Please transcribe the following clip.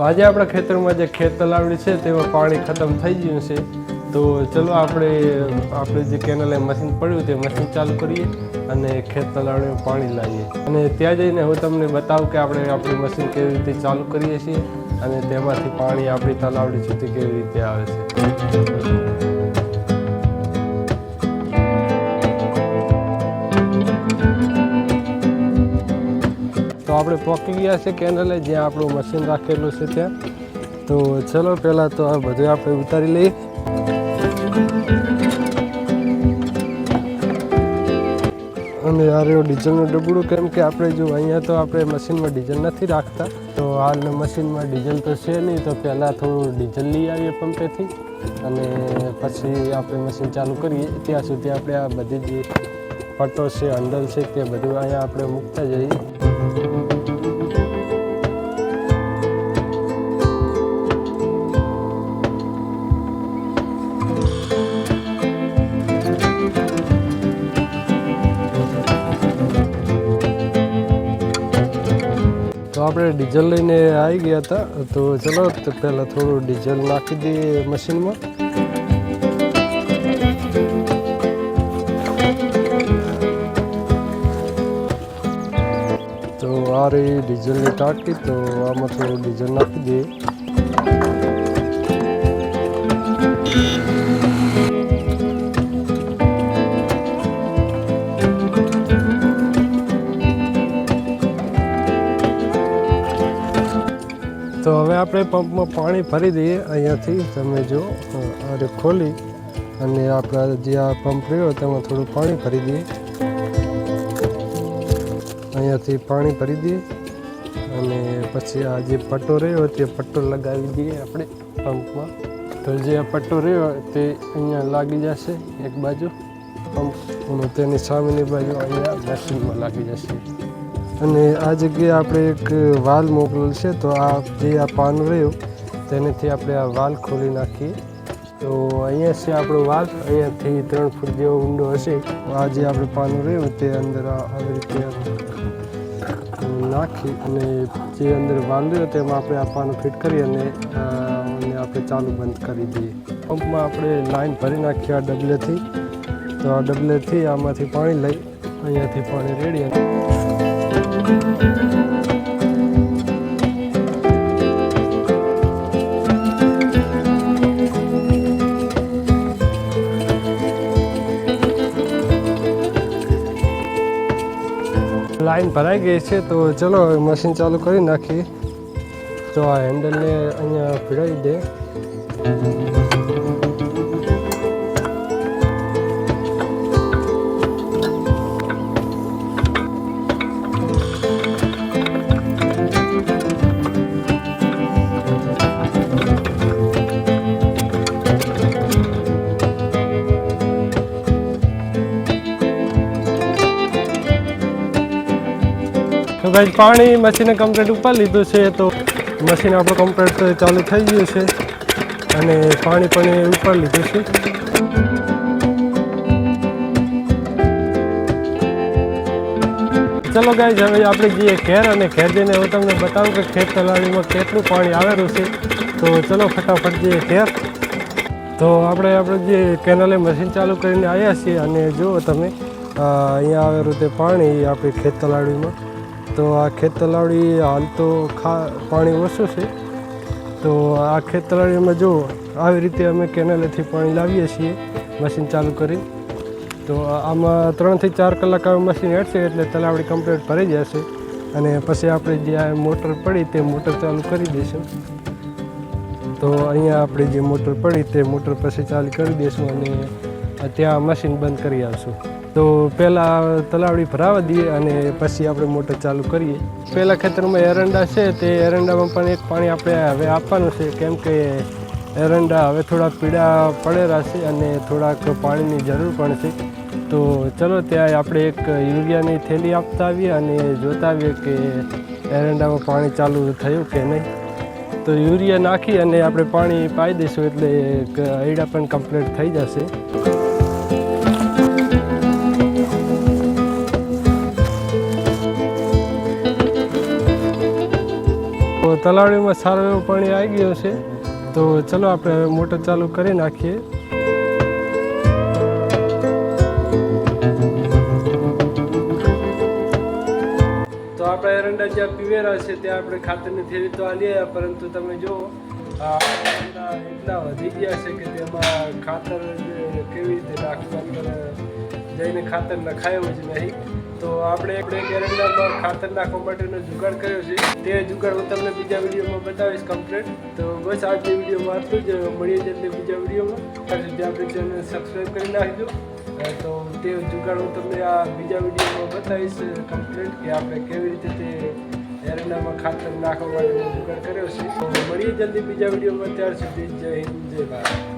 આજે આપણા ખેતરમાં જે ખેત તલાવડી છે તેમાં પાણી ખતમ થઈ ગયું છે, તો ચલો આપણે જે કેનલે મશીન પડ્યું તે મશીન ચાલુ કરીએ અને ખેત તલાવડીમાં પાણી લાવીએ. અને ત્યાં જઈને હું તમને બતાવું કે આપણે આપણી મશીન કેવી રીતે ચાલુ કરીએ છીએ અને તેમાંથી પાણી આપણી તલાવડી સુધી કેવી રીતે આવે છે. તો આપણે પહોંચી ગયા છે કેનલે, જ્યાં આપણું મશીન રાખેલું છે ત્યાં. તો ચલો પહેલાં તો આ બધું આપણે ઉતારી લઈએ. અને આ રહ્યો ડીઝલનું ડબડું, કેમ કે આપણે જો અહીંયા તો આપણે મશીનમાં ડીઝલ નથી રાખતા, તો હાલના મશીનમાં ડીઝલ તો છે નહીં, તો પહેલાં થોડું ડીઝલ લઈ આવીએ પંપેથી અને પછી આપણે મશીન ચાલુ કરીએ. ત્યાં સુધી આપણે આ બધી જે પટ્ટો છે, હંડલ છે, તે બધું અહીંયા આપણે મૂકતા જઈએ. તો આપણે ડીઝલ લઈને આવી ગયા હતા, તો ચલો તો પહેલાં થોડું ડીઝલ નાખી દઈએ મશીનમાં. તો આ રહી ડીઝલની ટાંકી, તો આમાં થોડું ડીઝલ નાખી દઈએ. તો હવે આપણે પંપમાં પાણી ભરી દઈએ. અહીંયાથી તમે જો આ ખોલી અને આપણા જે આ પંપ રહ્યો તેમાં થોડું પાણી ભરી દઈએ. અહીંયાથી પાણી ભરી દઈએ અને પછી આ જે પટ્ટો રહ્યો તે પટ્ટો લગાવી દઈએ આપણે પંપમાં. તો જે આ પટ્ટો રહ્યો તે અહીંયા લાગી જશે એક બાજુ પંપ, અને તેની સામેની બાજુ અહીંયા મશીનમાં લાગી જશે. અને આ જગ્યાએ આપણે એક વાલ મોકલેલ છે, તો આ જે આ પાનું રહ્યું તેનાથી આપણે આ વાલ ખોલી નાખીએ. તો અહીંયા છે આપણો વાલ, અહીંયાથી 3 ફૂટ જેવો ઊંડો હશે. આ જે આપણે પાનું રહ્યું તે અંદર આવી રીતે નાખી અને જે અંદર વાલ રહ્યો તેમાં આપણે આ પાનું ફિટ કરી અને આપણે ચાલુ બંધ કરી દઈએ. પંપમાં આપણે લાઈન ભરી નાખીએ આ ડબલેથી. તો આ ડબલેથી આમાંથી પાણી લઈ અહીંયાથી પાણી રેડીએ. લાઈન ભરાઈ ગઈ છે, તો ચલો હવે મશીન ચાલુ કરી નાખીએ. તો આ હેન્ડલને અહીંયા ભીડાવી દે. તો ભાઈ પાણી મશીને કમ્પ્લીટ ઉપર લીધું છે, તો મશીન આપણું કમ્પ્લીટ ચાલુ થઈ ગયું છે અને પાણી પણ ઉપર લીધું છે. ચલો ગાઈઝ, હવે આપણે જઈએ ઘેર અને ઘેર જઈને હું તમને બતાવું કે ખેત તલાવડીમાં કેટલું પાણી આવેલું છે. તો ચલો ફટાફટ જઈએ ઘેર. તો આપણે જે કેનલે મશીન ચાલુ કરીને આવ્યા છીએ અને જુઓ તમે અહીંયા આવેલું તે પાણી આપણી ખેત તલાવડીમાં. તો આ ખેત તલાવડી હાલ તો પાણી ઓછું છે, તો આ ખેત તલાવડીમાં જો આવી રીતે અમે કેનલેથી પાણી લાવીએ છીએ મશીન ચાલુ કરી. તો આમાં 3 થી 4 કલાક મશીન હેડશે એટલે તલાવડી કમ્પ્લીટ ભરી જશે અને પછી આપણે જે આ મોટર પડી તે મોટર ચાલુ કરી દઈશું. તો અહીંયા આપણે જે મોટર પડી તે મોટર પછી ચાલુ કરી દઈશું અને ત્યાં મશીન બંધ કરી આવશું. તો પહેલાં તલાવડી ભરાવા દઈએ અને પછી આપણે મોટર ચાલુ કરીએ. પહેલાં ખેતરમાં એરંડા છે, તે એરંડામાં પણ એક પાણી આપણે હવે આપવાનું છે, કેમ કે એરંડા હવે થોડા પીળા પડેલા છે અને થોડાક પાણીની જરૂર પણ છે. તો ચલો ત્યાં આપણે એક યુરિયાની થેલી આપતા આવીએ અને જોતા આવીએ કે એરંડામાં પાણી ચાલુ થયું કે નહીં. તો યુરિયા નાખી અને આપણે પાણી પાઈ દઈશું એટલે હૈડા પણ કમ્પ્લીટ થઈ જશે. તલાવડીમાં સારું એવું પાણી આવી ગયું છે. તો ચલો આપણે હવે મોટર ચાલુ કરી નાખીએ. તો આપણે એરંડા જ્યાં પીવેરા છે ત્યાં આપણે ખાતરની થેલી તો આલી આવ્યા, પરંતુ તમે જુઓ એટલા વધી ગયા છે કે તેમાં ખાતર કેવી રીતે નાખવું જઈને ખાતર નખાયું જ નહીં. તો આપણે એક એરંડામાં ખાતર નાખવા માટેનો જુગાડ કર્યો છે. તે જુગાડ હું તમને બીજા વિડીયોમાં બતાવીશ કમ્પ્લીટ. તો બસ આજની વિડીયોમાં આટલું જ. મળીએ જલ્દી બીજા વિડીયોમાં. ત્યાં સુધી આપણી ચેનલ સબસ્ક્રાઈબ કરી નાખજો. તો તે જુગાડ હું તમને આ બીજા વિડીયોમાં બતાવીશ કમ્પ્લીટ કે આપણે કેવી રીતે તે એરંડામાં ખાતર નાખવા માટેનો જુગાડ કર્યો છે. તો મળીએ જલ્દી બીજા વિડીયોમાં. ત્યાર સુધી જય હિન્દ, જય ભારત.